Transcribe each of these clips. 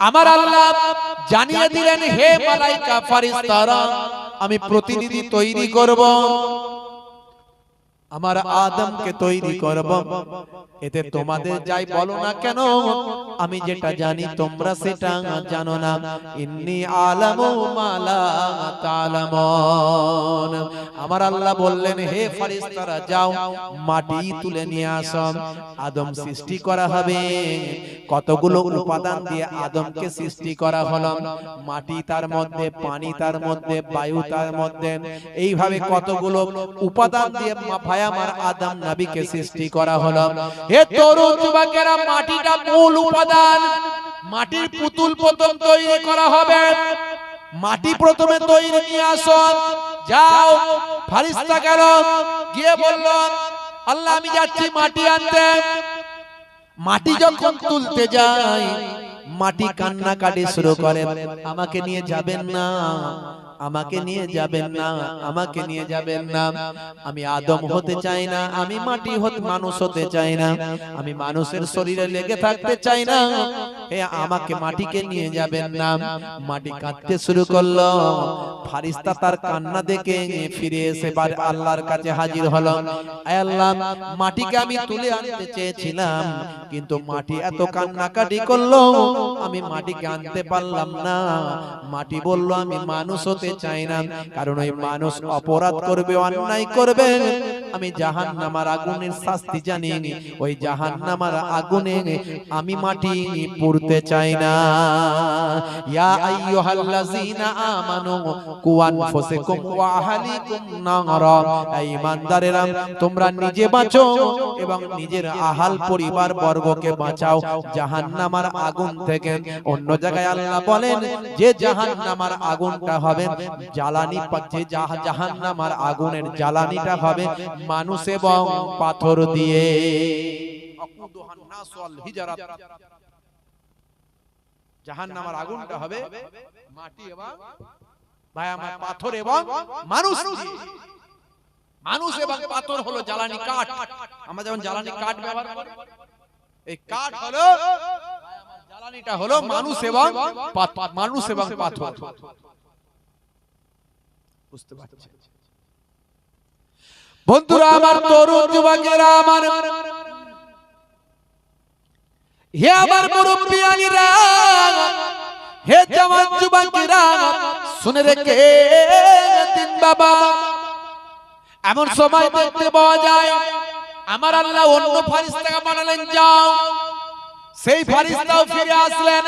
আমার আল্লাহ জানিয়ে দিলেন, হে মালাইকা ফেরেশতারা, আমি প্রতিনিধি তৈরি করব, আমার আদমকে তৈরি করব। এতে তোমাদের যাই বলো না কেন, আমি যেটা জানি তোমরা সেটা জানো না। ইন্নী আলামু মা লা তা'লামুন। আমার আল্লাহ বললেন, হে ফেরেশতারা যাও, মাটি তুলে নিয়ে আসো, আদম সৃষ্টি করা হবে। কতগুলো উপাদান দিয়ে আদমকে সৃষ্টি করা হলো, মাটি তার মধ্যে, পানি তার মধ্যে, বায়ু তার মধ্যে, এইভাবে কতগুলো উপাদান দিয়ে ভাই আমার আদম নবীকে সৃষ্টি করা হলো। হে তরুণ যুবকেরা, মাটিটা মূল উপাদান। মাটির পুতুল প্রথম তৈরি করা হবে, মাটি প্রথমে তৈরি নিয়ে আসো। যাও, ফেরেশতা গেল, গিয়ে বলল, আল্লাহ আমি যাচ্ছি মাটি আনতে। মাটি যখন তুলতে যায়, মাটি কান্নাকাটি শুরু করে, আমাকে নিয়ে যাবেন না, আমাকে নিয়ে যাবেন না, আমাকে নিয়ে যাবেন না। আমি আদম হতে চাই না, আমি মাটি হতে মানুষ হতে চাই না, আমি মানুষের শরীরে লেগে থাকতে চাই না, হে আমাকে মাটিকে নিয়ে যাবেন না। মাটি কাঁদতে শুরু করলো। ফেরেশতা তার কান্না দেখে ফিরে এসে আল্লাহর কাছে হাজির হলো। আয় আল্লাহ, মাটিকে আমি তুলে আনতে চেয়েছিলাম, কিন্তু মাটি এত কান্নাকাটি করলো, আমি মাটিকে আনতে পারলাম না। মাটি বলল, আমি মানুষ হতে চাই না, কারণ ওই মানুষ অপরাধ করবে, অন্যায় করবে, আমি জাহান্নামের আগুনের শাস্তি জানি, ওই জাহান্নামের আগুনে আমি মাটি পুড়তে চাই না। ইয়া আইয়ুহাল্লাযীনা আমানু কু আনফুসাকুম ওয়া আহলিকুম নারা, এই ঈমানদারেরা তোমরা নিজে বাঁচো এবং নিজের আহাল পরিবার বর্গকে বাঁচাও জাহান্নামের আগুন থেকে। অন্য জায়গায় আল্লাহ বলেন যে জাহান্নামের আগুনটা হবে জ্বালানি, যে জাহান্নামের আগুনের জ্বালানিটা হবে মানুষ এবং পাথর দিয়ে। জাহান্নামের আগুনটা হবে মাটি এবং ভাই আমার পাথর এবং মানুষ দিয়ে। মানুষ এবং পাথর হলো জ্বালানি কাঠ। আমরা যেমন জ্বালানি কাঠ ব্যবহার করি, এই কাঠ হলো জ্বালানিটা হলো মানুষ এবং মানুষ এবং পাথর। বুঝতে পারছেন বন্ধুরা আমার, তরুণ যুবকেরা আমার, হে আমার মুরব্বিয়ানিরা, হে জওয়ান যুবকেরা, শুনে রেখে দিন বাবা। এমন সময় দেখতে পাওয়া যায় আমার আল্লাহ অন্য ফেরেশতাকে পাঠালেন, যাও। সেই ফেরেশতাও ফিরে আসলেন।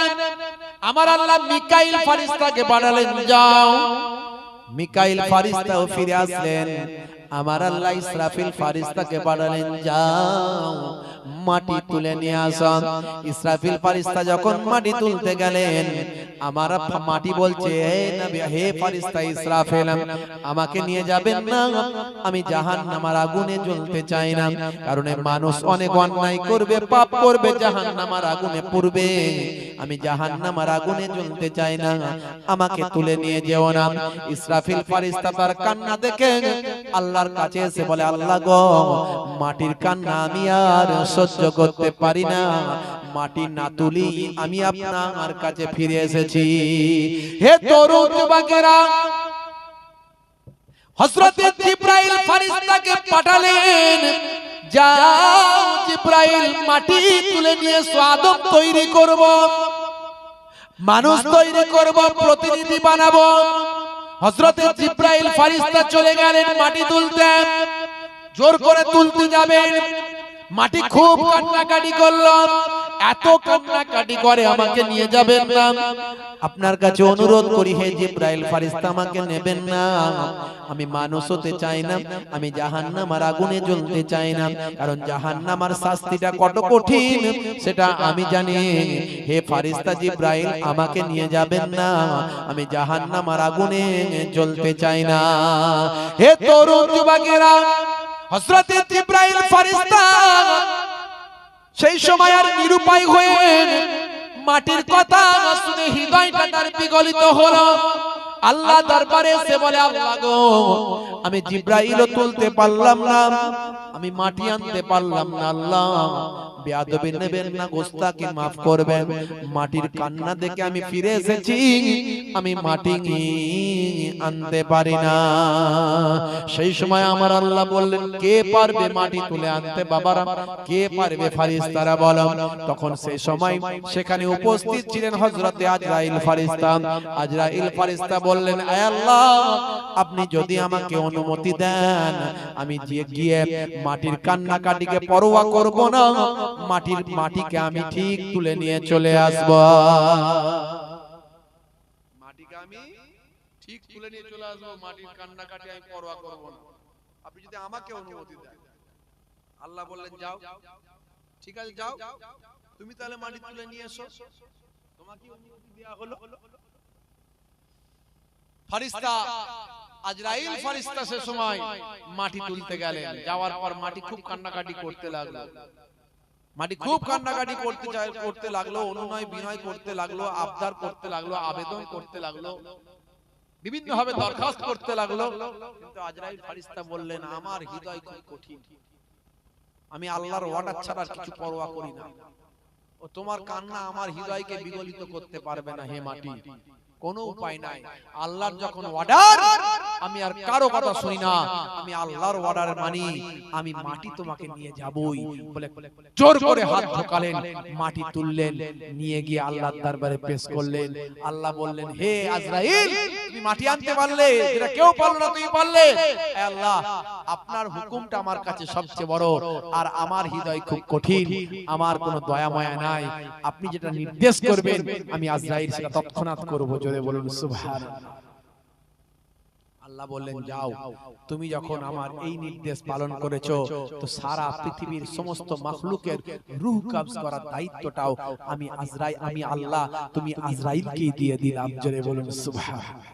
আমার আল্লাহ মিকাইল ফেরেশতাকে পাঠালেন, যাও। মিকাইল ফেরেশতাও ফিরে আসলেন। আমার আল্লাহ ইসরাফিল ফেরেশতাকে পাঠালেন, যাও মাটি তুলে নিয়ে আসো। ইসরাফিল ফেরেশতা যখন মাটি তুলতে গেলেন, আমার মাটি বলছে, হে নবী, হে ফেরেশতা ইসরাফিল, আমাকে নিয়ে যাবেন না, আমি জাহান্নামের আগুনে জ্বলতে চাই না, কারণ মানুষ অনেক অন্যায় করবে, পাপ করবে, জাহান্নামের আগুনে পুড়বে, আমি জাহান্নামের আগুনে জ্বলতে চাই না, আমাকে তুলে নিয়ে যেও না। ইসরাফিল ফেরেশতা তার কান্না দেখে আল্লাহর কাছে এসে বলে, আল্লাহ গো, মাটির কান্না আমি আর সহ্য করতে পারি না, মাটি না তুলি আমি আপনার কাছে ফিরে এসেছি। হে তরুণ যুবকেরা, হযরত জিবরাইল ফেরেশতাকে পাঠালেন, যাও জিবরাইল, মাটি তুলে নিয়ে এসো, আদম তৈরি করব, মানুষ তৈরি করব, প্রতিনিধি বানাবো। হযরত জিবরাইল ফেরেশতা চলে গেলেন মাটি তুলতে। জোর করে তুলতে যাবেন, মাটি খুব কান্নাকাটি করলো, এত কান্নাকাটি করে, আমাকে নিয়ে যাবেন না। আপনার কাছে অনুরোধ করি, হে জিবরাইল ফেরেশতা, আমাকে নেবেন না, আমি মানুষ হতে চাই না, আমি জাহান্নামের আগুনে জ্বলতে চাই না, কারণ জাহান্নামের শাস্তিটা কত কঠিন সেটা আমি জানি। হে ফেরেশতা জিবরাইল, আমাকে নিয়ে যাবেন না, আমি জাহান্নামের আগুনে জ্বলতে চাই না। হে তরুণ যুবকেরা, হযরত জিবরাইল ফেরেশতা সেই সময় আর নিরুপায় হয়ে মাটির কথা শুনে হৃদয়টা তার বিগলিত হলো। আল্লাহ দরবারে এসে বলে, আল্লাহ গো, আমি জিবরাইলও তুলতে পারলাম না, আমি মাটি আনতে পারলাম না, আল্লাহ বেয়াদবি নেবেন না, গোস্তাকি মাফ করবেন। মাটির কান্না দেখে আমি ফিরে এসেছি, আমি মাটি আনতে পারি না। সেই সময় আমার আল্লাহ বললেন, কে পারবে মাটি তুলে আনতে বাবারা, কে পারবে ফারিস্তারা বলো। তখন সেই সময় সেখানে উপস্থিত ছিলেন হযরতে আজরাইল ফারিস্তা। আজরাইল ফারিস্তা বললেন, আয় আল্লাহ, আপনি যদি আমাকে অনুমতি দেন, আমি গিয়ে মাটির কান্নাকাটিকে পরোয়া করব না, মাটিকে আমি ঠিক তুলে নিয়ে চলে আসব। মাটিকে আমি ঠিক তুলে নিয়ে চলে আসব, মাটির কান্নাকাটি আমি পরোয়া করব না, আপনি যদি আমাকে অনুমতি দেন। আল্লাহ বললেন, যাও, ঠিক আছে, যাও, তুমি তাহলে মাটি তুলে নিয়ে এসো, তোমাকে অনুমতি দেয়া হলো। ফারিস্তা আজরাইল ফারিস্তা সে সময় মাটি তুলতে গেলেন। যাওয়ার পর মাটি খুব কান্নাকাটি করতে লাগলো, মাটি খুব কান্নাকাটি করতে লাগলো, অনুনয় বিনয় করতে লাগলো, আবদার করতে লাগলো, আবেদন করতে লাগলো, বিভিন্ন ভাবে দরখাস্ত করতে লাগলো। কিন্তু আজরাইল ফারিস্তা বললেন, আমার হৃদয় খুব কঠিন, আমি আল্লাহর অর্ডার ছাড়া কিছু পরোয়া করি না, ও তোমার কান্না আমার হৃদয়কে বিগলিত করতে পারবে না হে মাটি, কোনো উপায় নাই। আল্লাহর যখন অর্ডার, আমি আর কারো কথা শুনি না, আমি আল্লাহর অর্ডার মানি, আমি মাটি তোমাকে নিয়ে যাবই বলে জোর করে হাত ঢোকালেন, মাটি তুললেন, নিয়ে গিয়ে আল্লাহর দরবারে পেশ করলেন। আল্লাহ বললেন, হে আজরাইল, তুমি মাটি আনতে পারলে, যেটা কেউ পারলো না তুমি পারলে। হে আল্লাহ, আপনার হুকুমটা আমার কাছে সবচেয়ে বড়, আর আমার হৃদয় খুব কঠিন, আমার কোনো দয়া মায়া নাই, আপনি যেটা নির্দেশ করবেন আমি আজরাইল সেটা তৎক্ষণাৎ করব। জোরে বলুন সুবহানাল্লাহ। আল্লাহ বললেন, যাও, তুমি যখন আমার এই নির্দেশ পালন করেছো, তো সারা পৃথিবীর সমস্ত মাখলুকের রূহ কবজ করার দায়িত্বটাও আমি আল্লাহ, তুমি আজরাইলকে দিয়ে দিলাম। জোরে বলুন সুবহানাল্লাহ।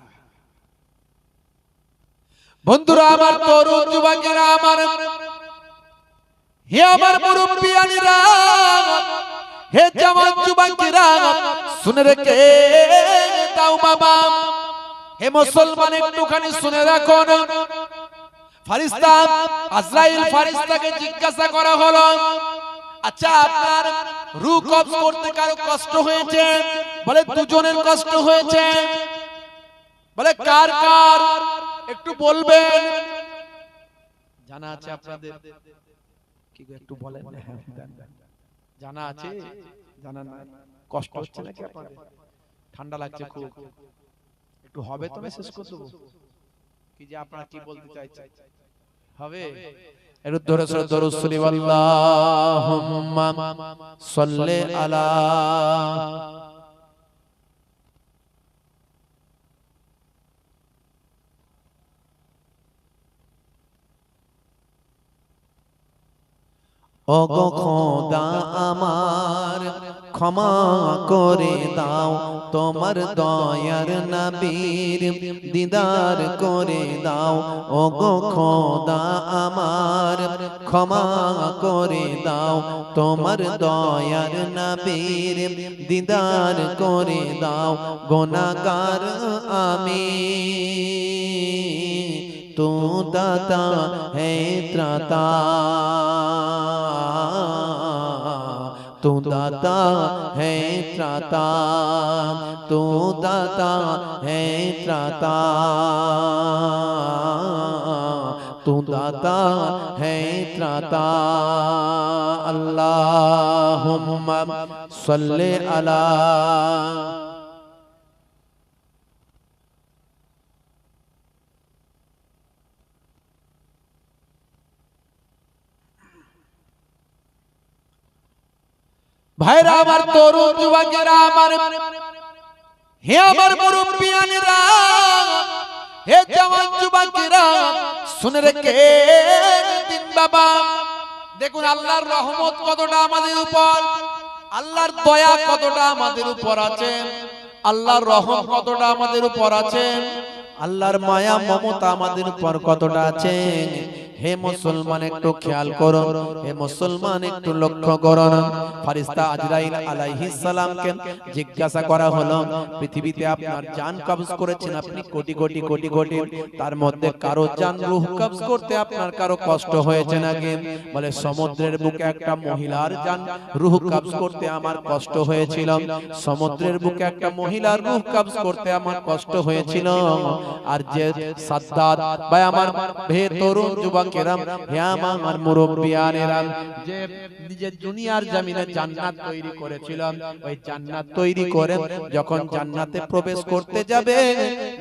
বন্ধুরা আমার, তরুণ যুবকেরা আমার, হে আমার মুরব্বিয়ানিরা, হে জওয়ান যুবকেরা, শুনে রেখে দাও বাবা, হে মুসলমান একটুখানি শুনে রাখো না। ফারিস্তা আজরাইল ফারিস্তাকে জিজ্ঞাসা করা হলো, আচ্ছা আপনার রূহ কবজ করতে কারো কষ্ট হয়েছে? বলে দুজনের কষ্ট হয়েছে। বলে কার কার একটু বলবেন? জানা আছে আপনাদের? কি একটু বলেন। জানা আছে? জানা না? কষ্ট হচ্ছে নাকি আপনাদের? ঠান্ডা লাগছে খুব? একটু হবে তো মেসেজ করে দেবো কি যে আপনারা কি বলতে চাইছেন? হবে? একটু ধরে ধরে দরুদ শরীফ, আল্লাহুম্মা সাল্লি আলা ওগো খোদা আমার, ক্ষমা করে দাও, তোমার দয়ার নবীর দিদার করে দাও। ওগো খোদা আমার, ক্ষমা করে দাও, তোমার দয়ার নবীর দিদার করে দাও। গুনাহগার আমি, तू दाता है त्राता, तू दाता है त्राता, तू दाता है त्राता, तू दाता है त्राता। अल्लाहुम्मा सल्ले अला। ভাইরা আমার, তরুণ যুবকেরা আমার, হে আমার মুরব্বিয়ানেরা, হে জওয়ান যুবকেরা, শুনে রেখে দিন বাবা। দেখুন আল্লাহর রহমত কতটা আমাদের উপর, আল্লাহর দয়া কতটা আমাদের উপর আছে, আল্লাহর রহম কতটা আমাদের উপর আছে, আল্লাহর মায়া মমতা আমাদের উপর কতটা আছে। হে মুসলমান একটু খেয়াল করুন, হে মুসলমান একটু লক্ষ্য করুন। ফেরেশতা আজরাইল আলাইহিস সালামকে জিজ্ঞাসা করা হলো, পৃথিবীতে আপনার জান কবজ করেছেন আপনি কোটি কোটি কোটি কোটি, তার মধ্যে কারো জান রূহ কবজ করতে আপনার কারো কষ্ট হয়েছে নাকি? বলে সমুদ্রের বুকে একটা মহিলার জান রূহ কবজ করতে আমার কষ্ট হয়েছিল, সমুদ্রের বুকে একটা মহিলার রূহ কবজ করতে আমার কষ্ট হয়েছিল। আর যে সাদ্দাত ভাই আমার, হে তরুণ যুবকেরা, হে আমার মুরব্বিয়ানেরা, যে নিজের দুনিয়ার জমিনে জান্নাত তৈরি করেছিলাম, ওই জান্নাত তৈরি করে যখন জান্নাতে প্রবেশ করতে যাবে,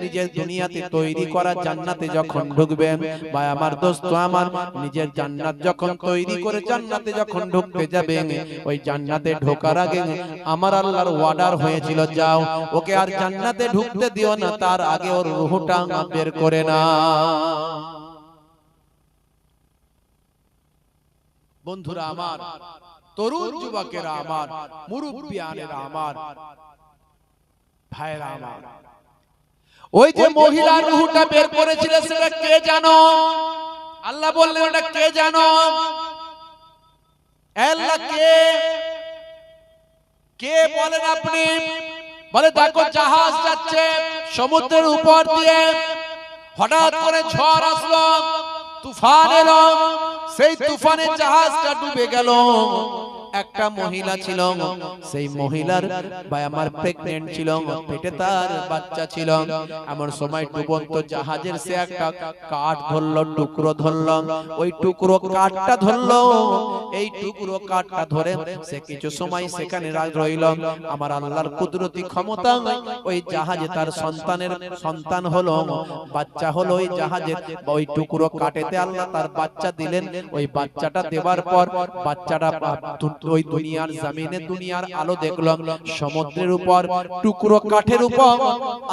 নিজের দুনিয়াতে তৈরি করা জান্নাতে যখন ঢুকবে, ভাই আমার দোস্ত আমার, নিজের জান্নাত যখন তৈরি করে জান্নাতে যখন ঢুকতে যাবে, ওই জান্নাতে ঢোকার আগে আমার আল্লাহর ওয়ার্ডার হয়েছিল, যাও ওকে আর জান্নাতে ঢুকতে দিও না, তার আগে ওর রূহটা বের করে না। বন্ধুরা আমার, তরুণ যুবকেরা আমার, মুরব্বিয়ানেরা আমার, ভাইরা আমার, ওই যে মহিলার রূহটা বের করেছিল সেটা কে জানো? আল্লাহ বললেন ওটা কে জানো? আল্লাহ কে? কে বলেন আপনি? বলে দেখো জাহাজ যাচ্ছে সমুদ্রের উপর দিয়ে, হঠাৎ করে ঝড় আসলো, তুফান এলো, সেই তুফানে জাহাজটা ডুবে গেল। একটা মহিলা ছিল, সেই মহিলার ভাই আমার প্রেগন্যান্ট ছিল, পেটে তার বাচ্চা ছিল। এমন সময় ডুবন্ত জাহাজের সে একটা কাঠ ধরলো, টুকরো ধরলো, ওই টুকরো কাঠটা ধরলো, এই টুকরো কাঠটা ধরে সে কিছু সময় সেখানে রইল। আমার আল্লাহর কুদরতি ক্ষমতা, ওই জাহাজে তার সন্তান হলো, বাচ্চা হলো ওই জাহাজের, ওই টুকরো কাঠেতে আল্লাহ তার বাচ্চা দিলেন। ওই বাচ্চাটা দেওয়ার পর বাচ্চাটা ওই দুনিয়ার জমিনে দুনিয়ার আলো দেখলাম, সমুদ্রের উপর টুকরো কাঠের উপর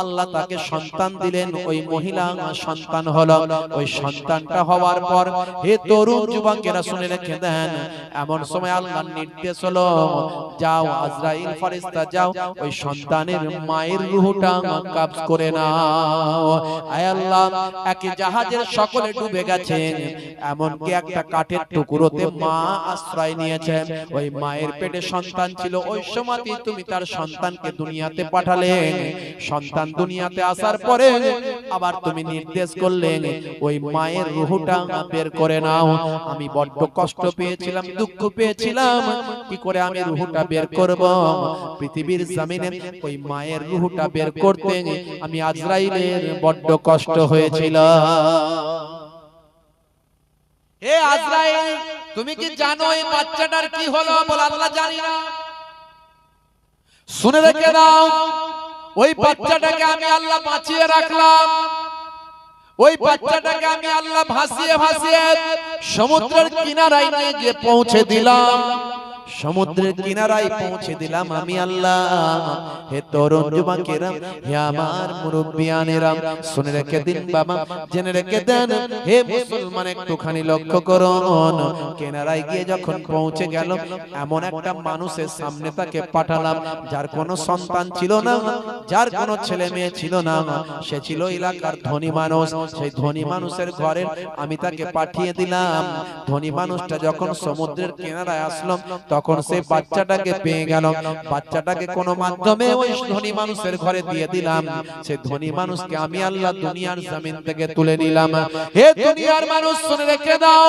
আল্লাহ তাকে সন্তান দিলেন, ওই মহিলা সন্তান হলো। ওই সন্তানটা হওয়ার পর, হে তরুণ যুবকেরা শুনে রেখে দেন, এমন সময় আল্লাহর নির্দেশ হলো, যাও আজরাইল ফেরেশতা যাও ওই সন্তানের মায়ের রূহটা কবজ করে নাও। আয় আল্লাহ, একই জাহাজের সকলে ডুবে গেছে, এমনকি একটা কাঠের টুকরোতে মা আশ্রয় নিয়েছে, ওই মায়ের পেটে সন্তান ছিল। ওই সময় তুমি তার সন্তানকে দুনিয়াতে পাঠালে, সন্তান দুনিয়াতে আসার পরে আবার তুমি নির্দেশ করলে ওই মায়ের রূহটা বের করে নাও। আমি বড্ড কষ্ট পেয়েছিলাম, দুঃখ পেয়েছিলাম, কি করে আমি রূহটা বের করব? পৃথিবীর জমিনে ওই মায়ের রূহটা বের করতে আমি আজরাইলের বড্ড কষ্ট হয়েছিল। হে আজরাইল, তুমি কি জানো এই বাচ্চাটার কি হলো? বলে আল্লাহ জানি না। শুনে রেখে দাও, ওই বাচ্চাটাকে আমি আল্লাহ বাঁচিয়ে রাখলাম, ওই বাচ্চাটাকে আমি আল্লাহ ভাসিয়ে ভাসিয়ে সমুদ্রের কিনারায় নিয়ে গিয়ে পৌঁছে দিলাম, সমুদ্রের কিনারায় পৌঁছে দিলাম আমি আল্লাহ। হে তরুণ যুবকেরা, হে আমার মুরব্বিয়ানেরা, শুনে রেখে দিন বাবা, জেনে রেখে দেন, হে মুসলমান একটুখানি লক্ষ্য করুন। কিনারায় গিয়ে যখন পৌঁছে গেল, এমন একটা মানুষের সামনে তাকে পাঠালাম, যার কোনো সন্তান ছিল না, যার কোনো ছেলে মেয়ে ছিল না, সে ছিল এলাকার ধনী মানুষ। সেই ধনী মানুষের ঘরে আমি তাকে পাঠিয়ে দিলাম। ধনী মানুষটা যখন সমুদ্রের কিনারায় আসলো, তখন সে বাচ্চাটাকে পেয়ে গেল, বাচ্চাটাকে কোনো মাধ্যমে ওই ধনী মানুষের ঘরে দিয়ে দিলাম। সে ধনী মানুষকে আমি আল্লাহ দুনিয়ার জমিন থেকে তুলে নিলাম। হে দুনিয়ার মানুষ শুনে রেখে দাও,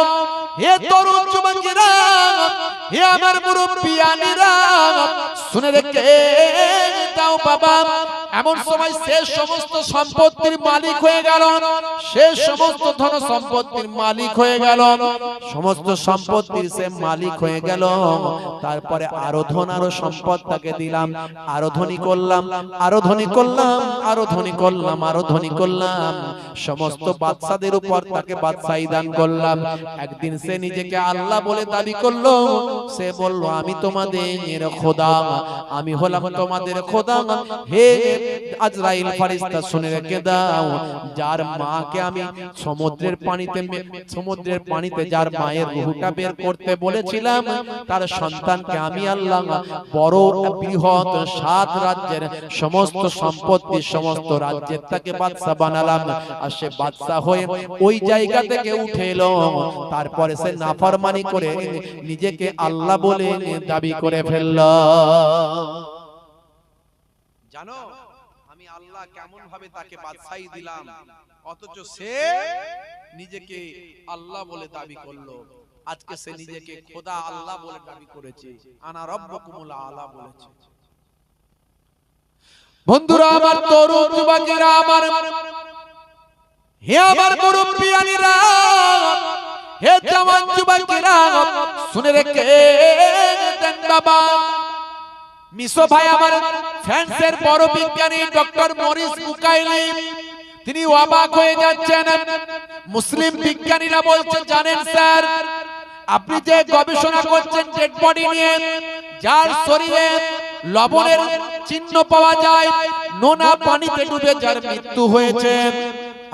হে তরুণ যুবকেরা, হে আমার মুরব্বিয়ানেরা, শুনে রেখে দাও বাবা, এমন সময় সে সমস্ত সম্পত্তির মালিক হয়ে গেল, সে সমস্ত ধন সম্পত্তির মালিক হয়ে গেল, সমস্ত সম্পত্তির সে মালিক হয়ে গেল। তারপরে আরো ধন আরো সম্পদ তাকে দিলাম, আরো ধনী করলাম, আরো ধনী করলাম, আরো ধনী করলাম, আরো ধনী করলাম। সমস্ত বাদশাদের উপর তাকে বাদশাহী দান করলাম। একদিন সে নিজেকে আল্লাহ বলে দাবি করলো, সে বলল আমি তোমাদের খোদা, আমি হলাম তোমাদের খোদা। হে আজরাইল ফেরেশতা শুনে রেখে দাও, যার মাকে আমি সমুদ্রের পানিতে যার মায়ের রূহটা বের করতে বলেছিলাম, তার সন্তানকে আমি আল্লাহ বড় বৃহৎ 7 রাজ্যের সমস্ত সম্পত্তি, সমস্ত রাজ্যের তাকে বাদশা বানালাম। আর সে বাদশা হয়ে ওই জায়গা থেকে উঠে এলো। তারপরে সে নাফরমানি করে নিজেকে আল্লাহ বলে দাবি করে ফেলল। জানো আমি আল্লাহ কেমন ভাবে তাকে বাদশাহী দিলাম, অথচ সে নিজেকে আল্লাহ বলে দাবি করলো। আজকে সে নিজেকে খোদা আল্লাহ বলে দাবি করেছে, আনা রাব্বুকুমুল আলা বলেছে। বন্ধুরা আমার, তরুণ যুবকেরা আমার, হে আমার মুরব্বিয়ানিরা, হে জওয়ান যুবকেরা, শুনে রেখে দেন বাবা। মিশো ভাই আমার ফ্রান্সের বড় বিজ্ঞানী ডক্টর মরিস বুকাইলি, তিনি অবাক হয়ে যাচ্ছেন। মুসলিম বিজ্ঞানীরা বলছে, জানেন স্যার, আপনি যে গবেষণা করছেন ডেড বডি নিয়ে, যার শরীরে লবণের চিহ্ন পাওয়া যায়, নোনা পানিতে ডুবে যার মৃত্যু হয়েছে,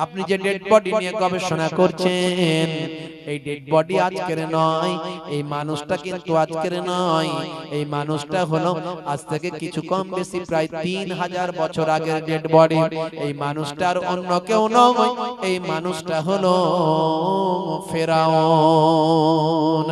আপনি যে ডেড বডি নিয়ে গবেষণা করছেন, এই ডেড বডি আজকের নয়, এই মানুষটা কিন্তু আজকের নয়। এই মানুষটা হলো আজ থেকে কিছু কম বেশি প্রায় 3000 বছর আগের ডেড বডি। এই মানুষটার অন্য কেউ নয়, এই মানুষটা হলো ফেরাউন।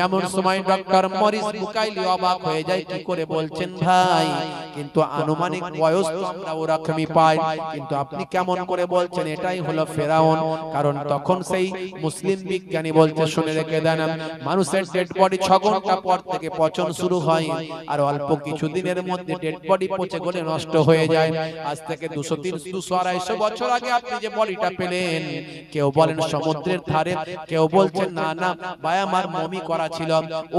এমন সময় ডক্টর মরিস বুকাইলি অবাক হয়ে যায়, কি করে বলছেন ভাই? কিন্তু আনুমানিক বয়স তো আমরা ওরকমই পাই, কিন্তু আপনি কেমন করে বলছেন এটাই হলো ফেরাউন? কারণ তখন সেই মুসলিম বিজ্ঞানী বলছে, শুনে রেখে দেন, মানুষের ডেড বডি 6 ঘন্টা পর থেকে পচন শুরু হয়, আর অল্প কিছু দিনের মধ্যে ডেড বডি পচে গলে নষ্ট হয়ে যায়। আজ থেকে 200-250 বছর আগে আপনি যে বডিটা পেলেন, কেউ বলেন সমুদ্রের ধারে, কেউ বলছেন না না ভাই আমার মমি করা ছিল,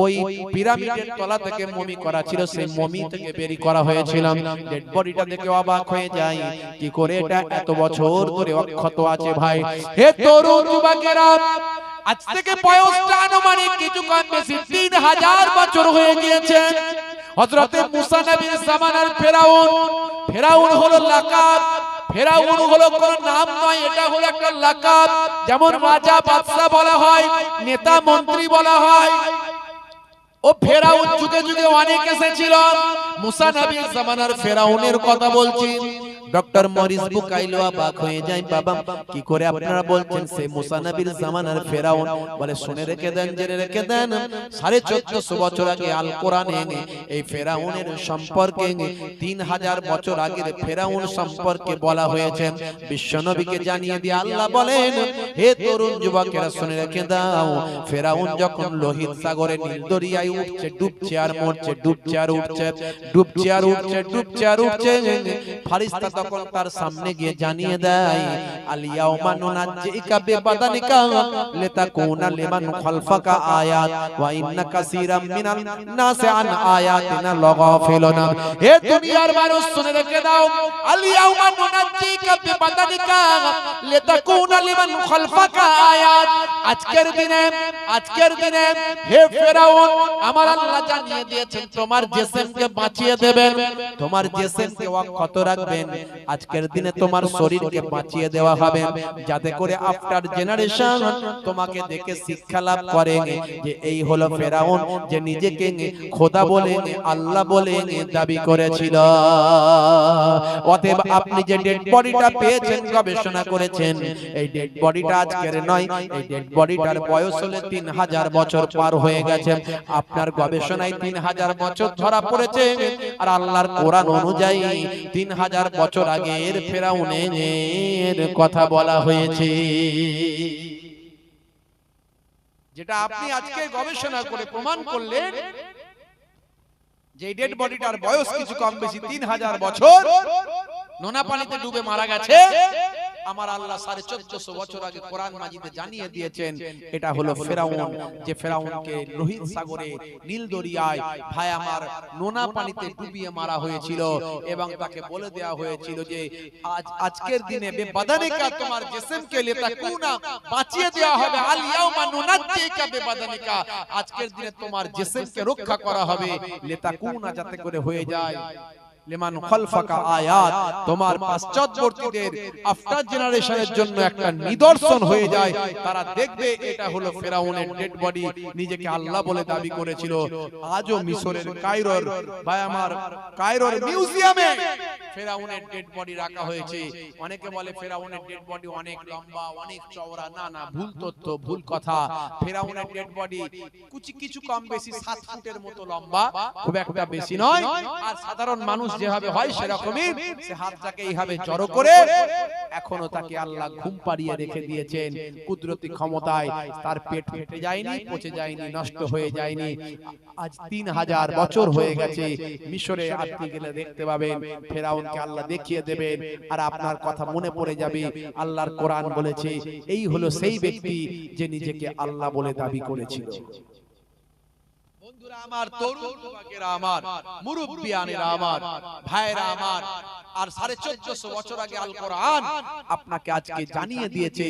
ওই পিরামিডের তলা থেকে মমি করা ছিল, সেই মমি থেকে বেরি করা হয়েছিল। ডেড বডিটা দেখে অবাক হয়ে যায়, কি করে এটা এত বছর ধরে অক্ষত আছে ভাই? হে তরুণ যুবকেরা, আজ থেকে বয়সটা আনুমানিক কিছু কম বেশি 3000 বছর হয়ে গিয়েছে। হযরতে মুসা নবীর জামানার ফেরাউন, ফেরাউন হলো লাকাব, ফেরাউন হলো কোন নাম নয়, এটা হলো একটা লাকাব। যেমন রাজা বাদশা বলা হয়, নেতা মন্ত্রী বলা হয়, ও ফেরাউন যুগে যুগে অনেক এসেছিল। মুসা নবীর জামানার ফেরাউনের কথা বলছি। ডক্টর মরিস বুকাইলি অবাক হয়ে যায়, বাবা কি করে আপনারা বলছেন সে মুসা নবীর জামানার ফেরাউন? বলে শুনে রেখে দেন, জেনে রেখে দেন, 1450 বছর আগে আল কোরআনে এই ফেরাউনের সম্পর্কে 3000 বছর আগের ফেরাউন সম্পর্কে বলা হয়েছে। বিশ্ব নবীকে জানিয়ে দিয়ে আল্লাহ বলেন, হে তরুণ যুবকেরা শুনে রেখে দাও, ফেরাউন যখন লোহিত সাগরে নীল দরিয়ায় উঠছে, ডুবছে আর মরছে, ডুবছে আর উঠছে, ডুবছে আর উঠছে, ডুবছে আর উঠছে, ফেরেশতা তখন তার সামনে গিয়ে জানিয়ে দেয়, আলিয়াউমা নুনাজ্জিকা বিবাদানিকা লিতাকুনা লিমান খালফাকা আয়াত ওয়া ইন্না কাসীরাম মিনান নাসি আন আয়াতিনা লাগাফিলুন। হে দুনিয়ার মানুষ শুনে রেখে দাও, আলিয়াউমা নুনাজ্জিকা বিবাদানিকা লিতাকুনা লিমান খালফাকা আয়াত। আজকের দিনে হে ফেরাউন, আমার আল্লাহ জানিয়ে দিয়েছেন তোমার জিসমকে বাঁচিয়ে দেবেন, তোমার জিসমকে অক্ষত রাখবেন। আজকের দিনে তোমার শরীরকে বাঁচিয়ে দেওয়া হবে, যাতে করে আফটার জেনারেশন তোমাকে দেখে শিক্ষা লাভ করে যে এই হলো ফেরাউন, যে নিজেকে খোদা বলে আল্লাহ বলে দাবি করেছিল। অতএব আপনি যে ডেড বডিটা পেয়েছেন, গবেষণা করেছেন, এই ডেড বডিটা আজকের নয়, এই ডেড বডিটার বয়স হলে 3000 বছর পার হয়ে গেছে। আপনার গবেষণায় 3000 বছর ধরা পড়েছে, আর আল্লাহর কোরআন অনুযায়ী 3000 বছর আগের ফেরাউনের কথা বলা হয়েছে। যেটা আপনি আজকে গবেষণা করে প্রমাণ করলেন যে ডেড বডিটার বয়স কিছু কম বেশি 3000 বছর নোনা পানিতে ডুবে মারা গেছে। আমার আল্লাহ 1450 বছর আগে কোরআন মাজিদে জানিয়ে দিয়েছেন এটা হলো ফেরাউন, যে ফেরাউনকে লোহিত সাগরে নীল দরিয়ায় ভাই আমার নোনা পানিতে ডুবিয়ে মারা হয়েছিল, এবং তাকে বলে দেয়া হয়েছিল যে আজকের দিনে বেবাদানিকা তোমার জিসমকে লিতাকুনা বাঁচিয়ে দেওয়া হবে, আল ইয়াউমা নুনাজ্জিকা বেবাদানিকা, আজকের দিনে তোমার জিসমকে রক্ষা করা হবে, লিতাকুনা যাতে করে হয়ে যায় লিমান খালফাকা আয়াত, তোমার পশ্চাৎবর্তীদের আফটার জেনারেশনের জন্য একটা নিদর্শন হয়ে যায়। তারা দেখবে এটা হলো ফেরাউনের ডেড বডি, নিজেকে আল্লাহ বলে দাবি করেছিল। আজও মিশরের কায়রোর ভাই আমার কায়রোর মিউজিয়ামে ফেরাউনের ডেড বডি রাখা হয়েছে। অনেকে বলে ফেরাউনের ডেড বডি অনেক লম্বা অনেক চওড়া, না না, ভুল তথ্য, ভুল কথা। ফেরাউনের ডেড বডি কিছু কম বেশি 7 ফুটের মতো লম্বা, খুব একটা বেশি নয়। আর সাধারণ মানুষ যেভাবে হয় সেরকমই সে হাতটাকে এইভাবে জড়ো করে, এখনো তাকে আল্লাহ ঘুম পাড়িয়ে রেখে দিয়েছেন কুদরতি ক্ষমতায়। তার পেট ফেটে যায়নি, পচে যায়নি, নষ্ট হয়ে যায়নি। আজ 3000 বছর হয়ে গেছে। মিশরে আপনি গেলে দেখতে পাবেন ফেরাউনকে আল্লাহ দেখিয়ে দেবেন, আর আপনার কথা মনে পড়ে যাবে। আল্লাহর কোরআন বলেছে এই হলো সেই ব্যক্তি যে নিজেকে আল্লাহ বলে দাবি করেছিল। বন্ধুরা আমার, তরুণ যুবকেরা আমার, মুরব্বিয়ানেরা আমার, ভাইরা আমার, আর 1450 বছর আগে আল কোরআন আপনাকে আজকে জানিয়ে দিয়েছে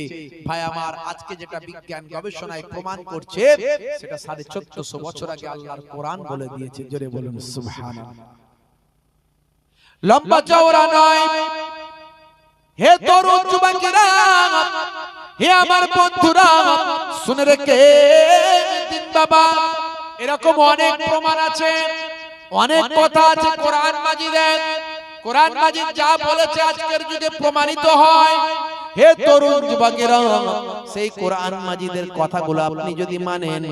ভাই আমার। আজকে যেটা বিজ্ঞান গবেষণায় প্রমাণ করছে সেটা 1450 বছর আগে আল্লাহর কোরআন বলে দিয়েছে। জোরে বলুন সুবহানাল্লাহ। লম্বা চওড়া নয় হে তরুণ যুবকেরা, হে আমার বন্ধুরা, শুনে রেখে দিন বাবা। এরকম অনেক প্রমাণ আছে, অনেক কথা আছে কোরআন মাজিদে। কোরআন মাজিদ যা বলেছে আজকের যুগে প্রমাণিত হয়। হে তরুণ যুবকেরা, সেই কোরআন মাজিদের কথাগুলো আপনি যদি মানেন,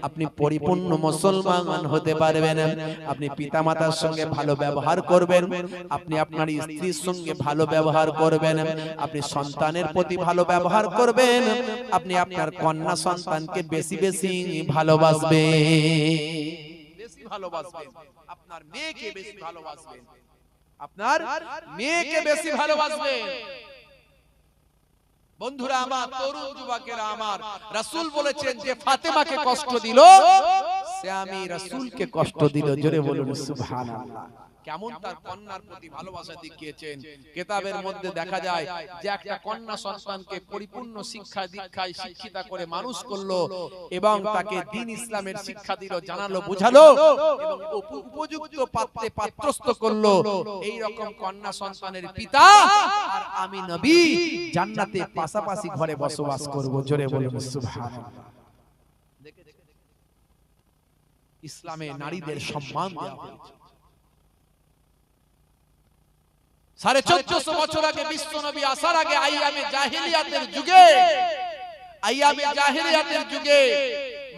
আপনি পরিপূর্ণ মুসলমান হতে পারবেন। আপনি পিতামাতার সঙ্গে ভালো ব্যবহার করবেন, আপনি আপনার স্ত্রীর সঙ্গে ভালো ব্যবহার করবেন, আপনি সন্তানের প্রতি ভালো ব্যবহার করবেন, আপনি আপনার কন্যা সন্তানকে বেশি বেশি ভালোবাসবেন, বেশি ভালোবাসবেন, আপনার মেয়েকে বেশি ভালোবাসবেন, আপনার মেয়েকে বেশি ভালোবাসবেন। বন্ধুরা আমার, তরুণ যুবকেরা আমার, রাসূল বলেছেন যে ফাতেমাকে কষ্ট দিল সে আমি রাসূলকে কষ্ট দিল। জোরে বলুন সুবহানাল্লাহ। কেমন তার কন্যার প্রতি ভালোবাসা দেখিয়েছেন। কিতাবের মধ্যে দেখা যায় যে একটা কন্যা সন্তানকে পরিপূর্ণ শিক্ষা দীক্ষায় শিক্ষিতা করে মানুষ করলো এবং তাকে দ্বীন ইসলামের শিক্ষা দিল, জানালো, বোঝালো এবং উপযুক্ত পাত্রে পাত্রস্থ করলো। এই রকম কন্যা সন্তানের পিতা আর আমি নবী জান্নাতে পাশাপাশি ঘরে বসবাস করব। জোরে বলুন সুবহানাল্লাহ। ইসলামে নারীদের সম্মান দেওয়া হয়েছে। 1450 বছর আগে বিশ্ব নবী আসার আগে আইয়ামে জাহেলিয়াতের যুগে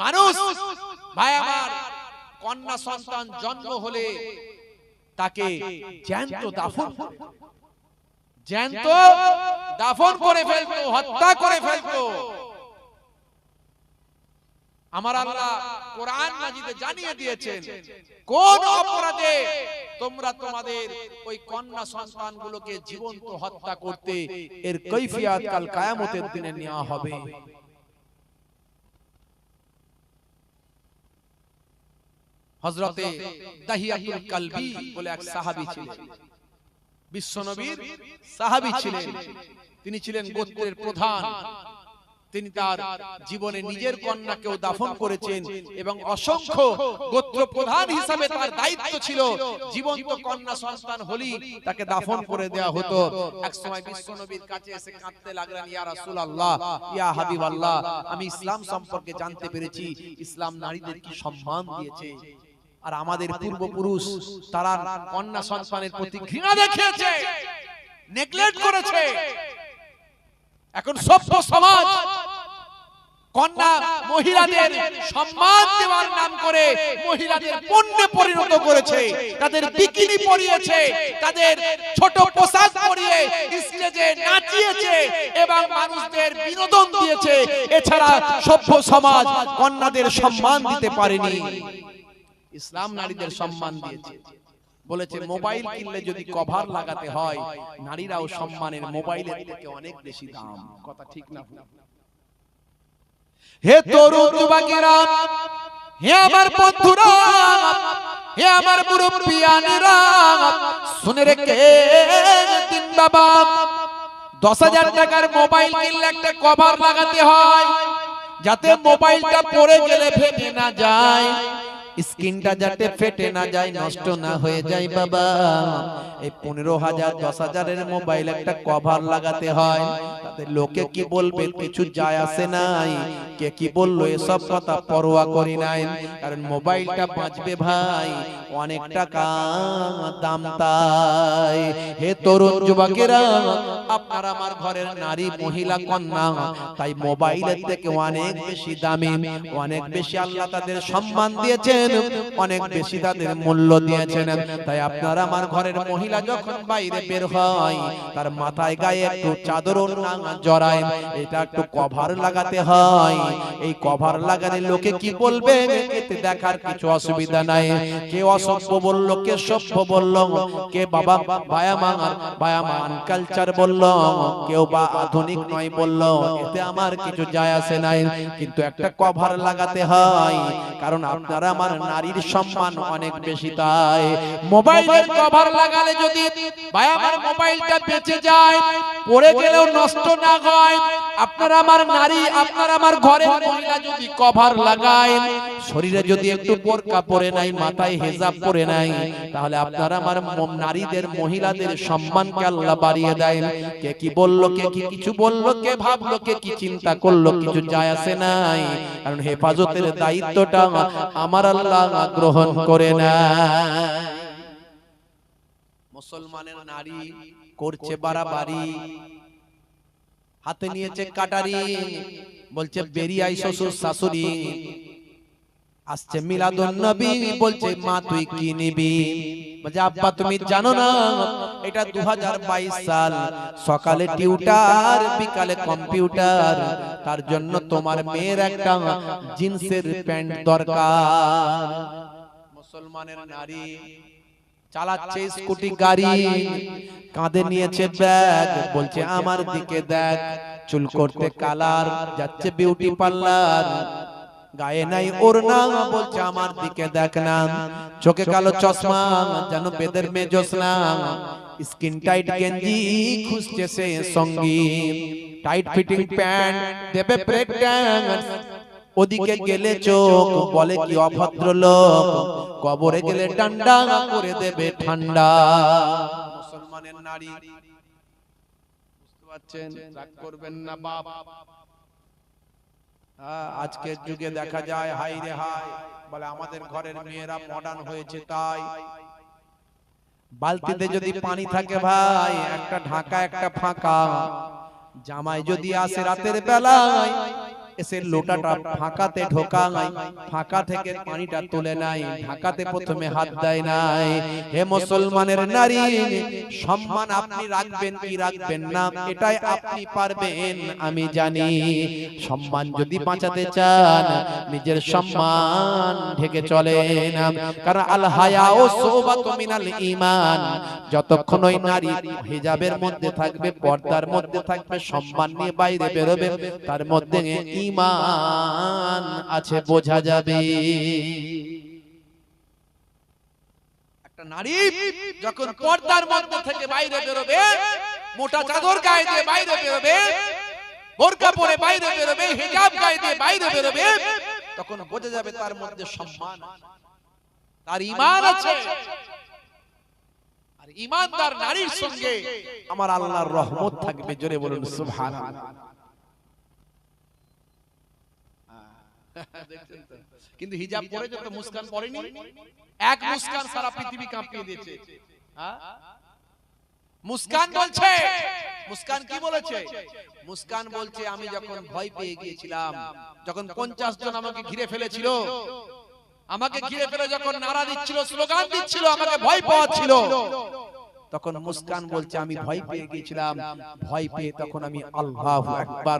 মানুষ ভাই আমার কন্যা সন্তান জন্ম হলে তাকে জ্যান্ত দাফন করে ফেলতো, হত্যা করে ফেলতো। আমার আল্লাহ কোরআন মাজিদে জানিয়ে দিয়েছেন কোন অপরাধে তোমরা তোমাদের ওই কন্যা সন্তানগুলোকে জীবন্ত হত্যা করতে, এর কৈফিয়ত কাল কিয়ামতের দিনে নেওয়া হবে। হযরতে দাহিয়াতুল কালবি বলে এক সাহাবী ছিলেন, বিশ্বনবীর সাহাবী ছিলেন। তিনি ছিলেন গোত্রের প্রধান। তিনি তার জীবনে নিজের কন্যাকেও দাফন করেছেন এবং অসংখ্য গোত্র প্রধান হিসাবে তার দায়িত্ব ছিল জীবন্ত কন্যা সন্তান হলি তাকে দাফন করে দেওয়া হতো। এক সময় বিশ্বনবীর কাছে এসে কাঁদতে লাগলেন, ইয়া রাসূলুল্লাহ, ইয়া হাবিবাল্লাহ, আমি ইসলাম সম্পর্কে জানতে পেরেছি, ইসলাম নারীদের কি সম্মান দিয়েছে, আর আমাদের পূর্বপুরুষ তারা কন্যা সন্তানের প্রতি ঘৃণা দেখিয়েছে, নেগলেক্ট করেছে। এখন সভ্য সমাজ কন্যা মহিলাদের সম্মান দেওয়ার নাম করে মহিলাদের পণ্যে পরিণত করেছে, তাদের বিকিনি পরিয়েছে, তাদের ছোট পোশাক পরিয়ে স্টেজে নাচিয়েছে এবং মানুষদের বিনোদন দিয়েছে। এছাড়া সভ্য সমাজ কন্যাদের সম্মান দিতে পারেনি। ইসলাম নারীদের সম্মান দিয়েছে, বলেছে মোবাইল কিনলে যদি কভার লাগাতে হয়, নারীরাও সম্মানের মোবাইলের থেকে অনেক বেশি দাম। কথা ঠিক না? হে তরুণ যুবকেরা, হে আমার বন্ধুরা, হে আমার মুরব্বিয়ানেরা, শুনে রেখে দিন বাবা। 10,000 টাকার মোবাইল কিনলে একটা কভার লাগাতে হয় যাতে মোবাইলটা পড়ে গেলে ভেঙে না যায়। স্ক্রিনটা যাতে ফেটে না যায়, নষ্ট না হয়ে যায় বাবা, এই 15,000 10,000-এর মোবাইল একটা কভার লাগাতে হয়। তাতে লোকে কি বলবে কিছু যায় আসে নাই, কে কি বললো এসব কথা পরোয়া করি নাই, কারণ মোবাইলটা বাঁচবে ভাই অনেক টাকা দাম। তাই হে তরুণ যুবকেরা, আপনার আমার ঘরের নারী মহিলা কন্যা তাই মোবাইলের থেকে অনেক বেশি দামি, অনেক বেশি আল্লাহ তাদের সম্মান দিয়েছেন, অনেক বেশি তাদের মূল্য দিয়েছেন। তাই আপনার আমার ঘরের মহিলা যখন বাইরে বের হয় তার মাথায় গায়ে একটু চাদর জড়ায়, এটা একটু কভার লাগাতে হয়। এই কভার লাগালে লোকে কি বলবে এতে দেখার কিছু অসুবিধা নাই। কে অসভ্য বলল, কে সভ্য বলল, কে বাবা বায়ামা আনকালচার বলল, কেউ বা আধুনিক নয় বলল, এতে আমার কিছু যায় আসে নাই। কিন্তু একটা কভার লাগাতে হয়, কারণ আপনারা আমার নারীর সম্মান অনেক বেশি। তাই মোবাইলের কভার লাগালে যদি বায়ামার মোবাইলটা বেঁচে যায়, পড়ে গেলেও নষ্ট না হয়, আপনারা আমার নারী আপনারা আমার ঘরের মহিলা যদি কভার লাগায়, শরীরে যদি একটু বোরকা পরে নাই, মাথায় হিজাব পরে নাই, তাহলে আপনারা আমার নারীদের মহিলাদের সম্মানকে আল্লাহ বাড়িয়ে দেয়। কে কি বলল, কে কি কিছু বলল, কে ভাবলো, কে কি চিন্তা করলো, কিছু যায় আসে নাই, কারণ হেফাজতের দায়িত্বটা আমার আল্লাহ গ্রহণ করে না। মুসলমানের নারী করছে বাড়াবাড়ি, হাতে নিয়েছে কাটারি, বলছে বেরিয়ে শ্বশুর শাশুড়ি আসছে মিলাদুন নবী, বলছে মা তুই কি নিবি, বলছে আব্বা তুমি জানো না এটা 2022 সাল, সকালে টিউটার বিকালে কম্পিউটার, তার জন্য তোমার মেয়ের একটা জিন্সের প্যান্ট দরকার। মুসলমানের নারী চালাচ্ছে স্কুটি গাড়ি, কাঁধে নিয়েছে ব্যাগ, বলছে আমার দিকে দেখ, চুল করতে কালার, যাচ্ছে বিউটি পার্লার, গায়ে নাই ওড়না, বলছে আমার দিকে দেখ না, চোখে কালো চশমা যেন বেদের মেয়ে জোসনা, স্কিন টাইট গেঞ্জি খুঁজছে সে সঙ্গী, টাইট ফিটিং প্যান্ট দেবে ব্রেক ড্যান্স, ওদিকে গেলে চোখ বলে কি অভদ্র লোক, কবরে গেলে ডান্ডা করে দেবে ঠান্ডা। মুসলমানের নারী, বুঝতে পারছেন, রাগ করবেন না বাপ। আজকের যুগে দেখা যায় হাই রে হাই, বলে আমাদের ঘরের মেয়েরা মডার্ন হয়েছে, তাই বালতিতে যদি পানি থাকে ভাই একটা ঢাকা একটা ফাঁকা, জামাই যদি আসে রাতের বেলায় এসে লোটাটা ফাঁকাতে ঢোকায়, ফাঁকা থেকে পানিটা তুলে নাই, ঢাকাতে প্রথমে হাত দেয় নাই। হে মুসলমানের নারী, সম্মান আপনি রাখবেন কি রাখবেন না এটাই আপনি পারবেন, আমি জানি। সম্মান যদি বাঁচাতে চান নিজের সম্মান ঢেকে চলেন, কারণ আল হায়া ও সোবাতু মিনাল ঈমান, যতক্ষণ ওই নারী হিজাবের মধ্যে থাকবে, পর্দার মধ্যে থাকবে, সম্মান নিয়ে বাইরে বেরোবে, তার মধ্যে ঈমান আছে বোঝা যাবে। একটা নারী যখন পর্দার মধ্যে থেকে বাইরে বেরোবে, মোটা চাদর গায়ে দিয়ে বাইরে বেরোবে, বোরকা পরে বাইরে বেরোবে, হিজাব গায়ে দিয়ে বাইরে বেরোবে, তখন বোঝা যাবে তার মধ্যে সম্মান, তার ঈমান আছে। আর ঈমানদার নারীর সঙ্গে আমার আল্লাহর রহমত থাকবে। জোরে বলুন সুবহানাল্লাহ। কিন্তু হিজাব পরে যত মুস্কান পড়েনি, এক মুস্কান সারা পৃথিবী কাঁপিয়ে দিয়েছে। মুস্কান বলছে, মুস্কান কি বলেছে? মুস্কান বলছে আমি যখন ভয় পেয়ে গিয়েছিলাম, যখন 50 জন আমাকে ঘিরে ফেলেছিল, আমাকে ঘিরে ফেলে যখন নারা দিচ্ছিল, স্লোগান দিচ্ছিল, আমাকে ভয় পাওয়াচ্ছিল, তখন মুস্কান বলছে আমি ভয় পেয়ে গিয়েছিলাম, ভয় পেয়ে তখন আমি আল্লাহু আকবার,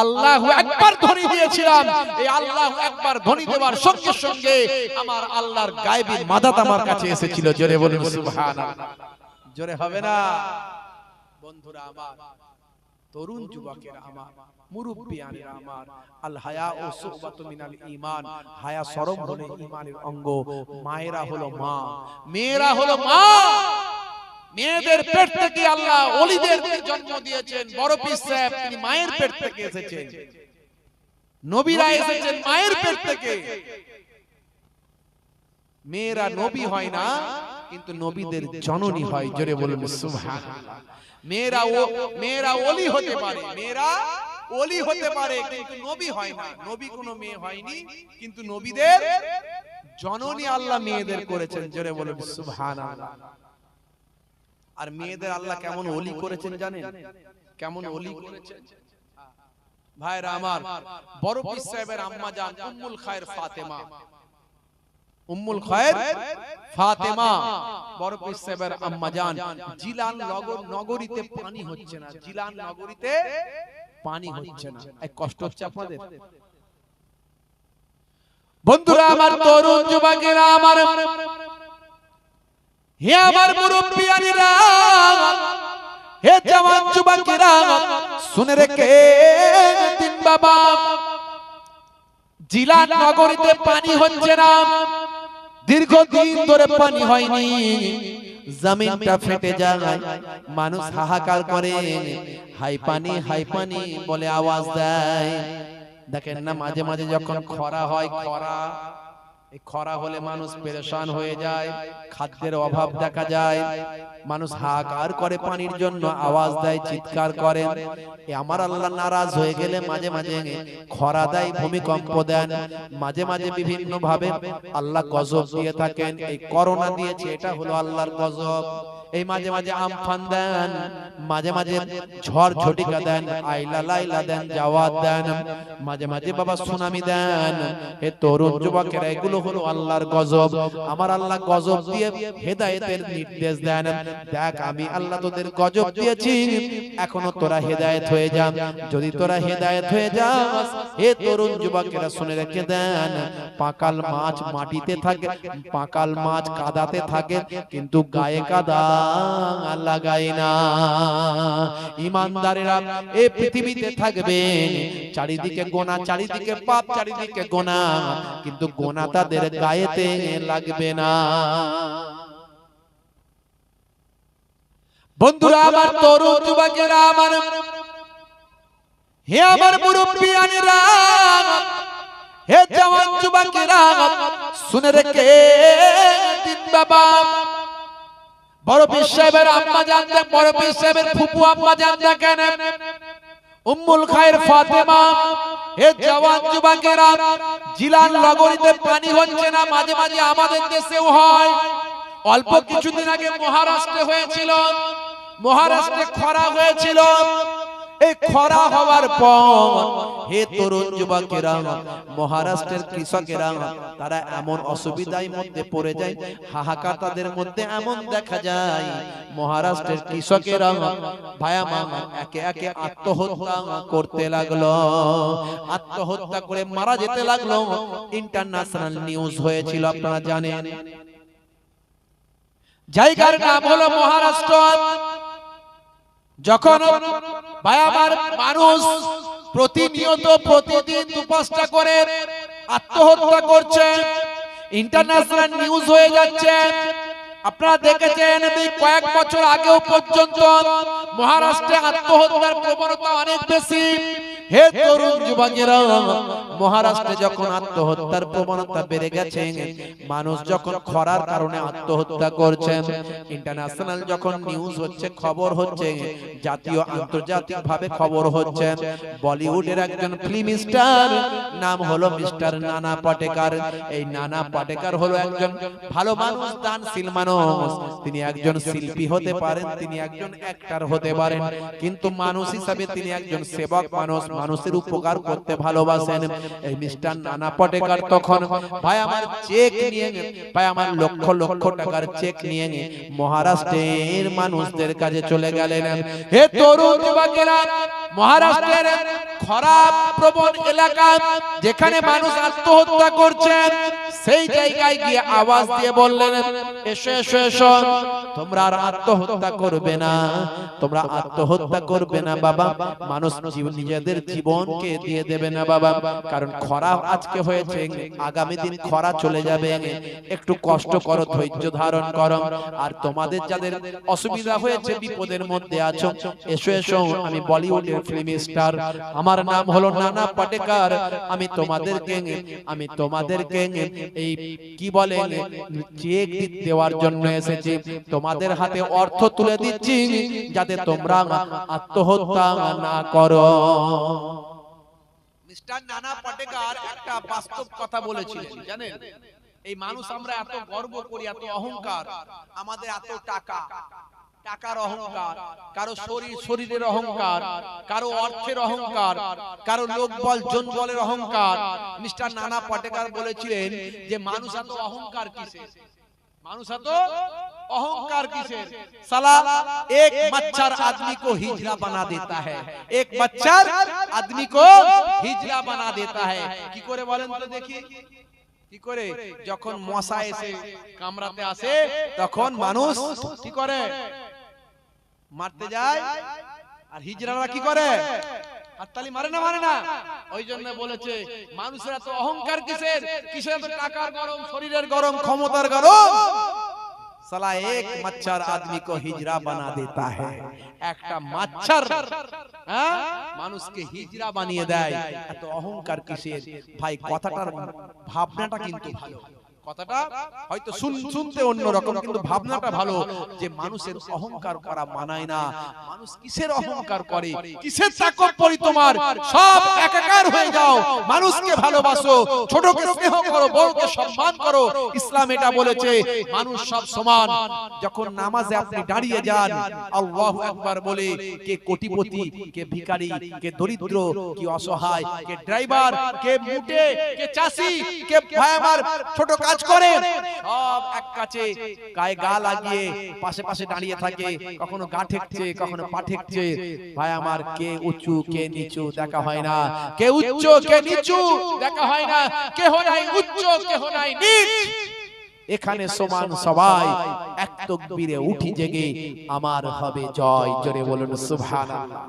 আল্লাহু আকবার ধ্বনি দিয়েছিলাম। এই আল্লাহু আকবার ধ্বনি দেওয়ার সঙ্গে সঙ্গে আমার আল্লাহর গায়েবী মাদত আমার কাছে এসেছিল। জোরে বলুন সুবহানাল্লাহ। জোরে হবে না? বন্ধুরা আমার, তরুণ যুবকেরা আমার, মুরব্বিয়ানেরা আমার, আল হায়া ও সুবাতু মিনাল ঈমান, হায়া শরম হলো ঈমানের অঙ্গ। মায়েরা হলো মা, মেয়েরা হলো মা। মেয়েদের পেট থেকে আল্লাহ ওলিদের জন্ম দিয়েছেন। বড় পীর সাহেব তিনি মায়ের পেট থেকে এসেছেন, নবীরা এসেছেন মায়ের পেট থেকে। মেয়েরা নবী হয় না কিন্তু নবীদের জননী হয়, জোরে বলুন সুবহানাল্লাহ। মেয়েরা ওলি হতে পারে, মেয়েরা ওলি হতে পারে কিন্তু নবী হয় না। নবী কোনো মেয়ে হয়নি কিন্তু নবীদের জননী আল্লাহ মেয়েদের করেছেন, জোরে বলুন সুবহানাল্লাহ। আর মেয়েদের আল্লাহ কেমন ওলি করেছেন জানেন? কেমন ওলি করেছেন ভাইরা আমার? বড় পীর সাহেবের আম্মা জান উম্মুল খায়ের ফাতেমা, উম্মুল খায়ের ফাতেমা বড় পীর সাহেবের আম্মা জান, জিলান নগরীতে পানি হচ্ছে না, জিলান নগরীতে পানি হচ্ছে না। এই কষ্ট হচ্ছে আপনাদের? বন্ধুরা আমার, তরুণ যুবকেরা আমার, হে আমার মুরব্বিয়ানেরা, হে জওয়ান যুবকেরা, শুনে রেখে দিন বাবা, জিলান নগরীতে পানি হচ্ছে না, দীর্ঘদিন ধরে পানি হয়নি, জমিনটা ফেটে যায়, মানুষ হাহাকার করে, হাই পানি বলে আওয়াজ দেয়। দেখেন না মাঝে মাঝে যখন খরা হয়, খরা হলে মানুষ পেরেশান হয়ে যায়, খাদ্যের অভাব দেখা যায়, মানুষ হাহাকার করে পানির জন্য, আওয়াজ দেয়, চিৎকার করে। আমার আল্লাহ নারাজ হয়ে গেলে মাঝে মাঝে খরা দেয়, ভূমিকম্প দেন, মাঝে মাঝে বিভিন্ন ভাবে আল্লাহ গজব দিয়ে থাকেন। এই করোনা দিয়েছে, এটা হলো আল্লাহর গজব। এই মাঝে মাঝে আমফান দেন, মাঝে মাঝে ঝড় ঝটিকা দেন, আইলা লাইলা দেন, জাওয়াত দেন, মাঝে মাঝে বাবা সুনামি দেন। হে তরুণ যুবকেরা, এগুলো হলো আল্লাহর গজব। আমার আল্লাহ গজব দিয়ে হেদায়েতের নির্দেশ দেন। দেখ আমি আল্লাহ তোদের গজব দিয়েছি, এখনো তোরা হেদায়েত হয়ে যা। যদি তোরা হেদায়েত হয়ে যাস, হে তরুণ যুবকেরা শুনে রেখে দেন, পাকাল মাছ মাটিতে থাকে, পাকাল মাছ কাদাতে থাকে, কিন্তু গায়ে কাদা লাগাই না। ঈমানদারেরা এই পৃথিবীতে থাকবেন, চারিদিকে গোনা, চারিদিকে পাপ, চারিদিকে গোনা, কিন্তু গোনা তাদের গায়েতে লাগবে না। বন্ধুরা আমার, তরুণ যুবকেরা আমার, হে আমার মুরব্বিয়ানেরা, হে জওয়ান যুবকেরা, শুনে রেখে দিন বাবা, বড় পীর সাহেবের আম্মা জান, বড় পীর সাহেবের ফুপু আম্মা জান দেখেন, উম্মুল খায়ের ফাতেমা, হে জওয়ান যুবকেরা, জিলান নগরীতে পানি হচ্ছে না, মাঝে মাঝে আমাদের দেশেও হয়। অল্প কিছুদিন আগে মহারাষ্ট্রে হয়েছিল, মহারাষ্ট্রে খরা হয়েছিল। এই খরা হওয়ার পর হে তরুণ যুবকেরা, মহারাষ্ট্রের কৃষকেরা তারা এমন অসুবিধার মধ্যে পড়ে যায়, হাহাকার তাদের মধ্যে এমন দেখা যায়, মহারাষ্ট্রের কৃষকেরা ভায়া মা একে একে আত্মহত্যা করতে লাগলো, আত্মহত্যা করে মারা যেতে লাগলো। ইন্টারন্যাশনাল নিউজ হয়েছিল, আপনারা জানেন। জায়গার নাম হলো মহারাষ্ট্র। যখন মানুষ প্রতিনিয়ত প্রতিদিন 2-5টা করে আত্মহত্যা করছে, ইন্টারন্যাশনাল নিউজ হয়ে যাচ্ছে। আপনারা দেখেছেন কয়েক বছর আগেও পর্যন্ত মহারাষ্ট্রে আত্মহত্যার প্রবণতা অনেক বেশি। হে তরুণ যুবকেরা, মহারাষ্ট্রে যখন আত্মহত্যার প্রবণতা বেড়ে গেছে, মানুষ যখন খরার কারণে আত্মহত্যা করছে, ইন্টারন্যাশনাল যখন নিউজ হচ্ছে, খবর হচ্ছে, জাতীয় আন্তর্জাতিক ভাবে খবর হচ্ছে, বলিউডের একজন ফিল্ম স্টার, নাম হলো মিস্টার নানা পাটেকর। এই নানা পাটেকর হলো একজন ভালো মানুষ, দানশীল মানুষ। তিনি একজন শিল্পী হতে পারেন, তিনি একজন অ্যাক্টর হতে পারেন, কিন্তু মানুষ হিসাবে তিনি একজন সেবক মানুষ, মানুষের উপকার করতে ভালোবাসেন। এই মিস্টার নানা পাটেকর তখন ভাই আমার চেক নিয়ে, ভাই আমার লক্ষ লক্ষ টাকার চেক নিয়ে মহারাষ্ট্রের মানুষদের কাছে চলে গেলেন। হে তরুণ যুবকেরা, মহারাষ্ট্রের খরাপ প্রবণ এলাকা যেখানে মানুষ আত্মহত্যা করছেন, সেই জায়গায় গিয়ে আওয়াজ দিয়ে বললেন, এসো এসো এসো, তোমরা আর আত্মহত্যা করবে না, তোমরা আত্মহত্যা করবে না বাবা। মানুষ নিজেদের জীবনকে দিয়ে দেবে না বাবা, কারণ খরা আজকে হয়েছে, আগামী দিন খরা চলে যাবে। একটু কষ্ট করো, ধৈর্য ধারণ করো। আর তোমাদের যাদের অসুবিধা হয়েছে, বিপদের মধ্যে আছো, এসো এসো, আমি বলিউডের ফিল্ম স্টার, আমার নাম হলো নানা পাটেকার। আমি তোমাদেরকে এই কি বলে চেক দেওয়ার জন্য এসেছি, তোমাদের হাতে অর্থ তুলে দিচ্ছি যাতে তোমরা আত্মহত্যা না করো। মিস্টার নানা পাটেকার একটা বাস্তব কথা বলেছিলেন, জানেন? এই মানুষ আমরা এত গর্ব করি, এত অহংকার, আমাদের এত টাকার অহংকার, কারো শরীরের অহংকার, কারো অর্থের অহংকার, কারো লোকবল জনবলের অহংকার। মিস্টার নানা পাটেকার বলেছিলেন যে মানুষ এত অহংকার কিসের, মানুষ এত अहंकार किसेर? साला एक मच्छर आदमी को हिजड़ा बना देता है, एक मच्छर आदमी को हिजड़ा बना देता है। की करे बोलेन तो देखी, কি করে? যখন মশা এসে কামড়াতে আসে তখন মানুষ কি করে? মারতে যায়। আর হিজড়ারা কি করে? হাততালি মারে না, মারে না? ওই জন্য বলেছে মানুষের এত অহংকার কিসের? কিসের এত টাকার গরম, শরীরের গরম, ক্ষমতার গরম? साला एक मच्छर आदमी को हिजड़ा बना देता है। একটা মচ্ছর মানুষকে হিজড়া বানিয়ে দেয়। এত অহংকার কিসের? ভাই কথাটার ভাবনাটা কিন্তু ভালো, কথাটা হয়তো শুনতে অন্যরকম কিন্তু ভাবনাটা ভালো, যে মানুষের অহংকার করা মানায় না। মানুষ কিসের অহংকার করে? কিসের তাকব্বরি তোমার? সব একাকার হয়ে যাও, মানুষকে ভালোবাসো, ছোটকে স্নেহ করো, বড়কে সম্মান করো। ইসলাম এটা বলেছে মানুষ সব সমান। যখন নামাজে আপনি দাঁড়িয়ে যান আল্লাহু আকবার বলে, কে কোটিপতি, কে ভিখারি, কে দরিদ্র, কে অসহায়, কে ড্রাইভার, কে মুটে, কে চাষি, কে ভাই আমার ছোট কাজ করে, সব এক কাছে গায়ে গা লাগিয়ে পাশে পাশে দাঁড়িয়ে থাকে। কখনো গা ঠেকছে, কখনো পা ঠেকছে। ভাই আমার কে উঁচু কে নিচু দেখা হয় না, কে উচ্চ কে নিচু দেখা হয় না, কে নাই উচ্চ কে নাই নিচ। এখানে সমান সবাই। এক তাকবীরে উঠি জেগে আমার হবে জয়। জোরে বলুন সুবহানাল্লাহ।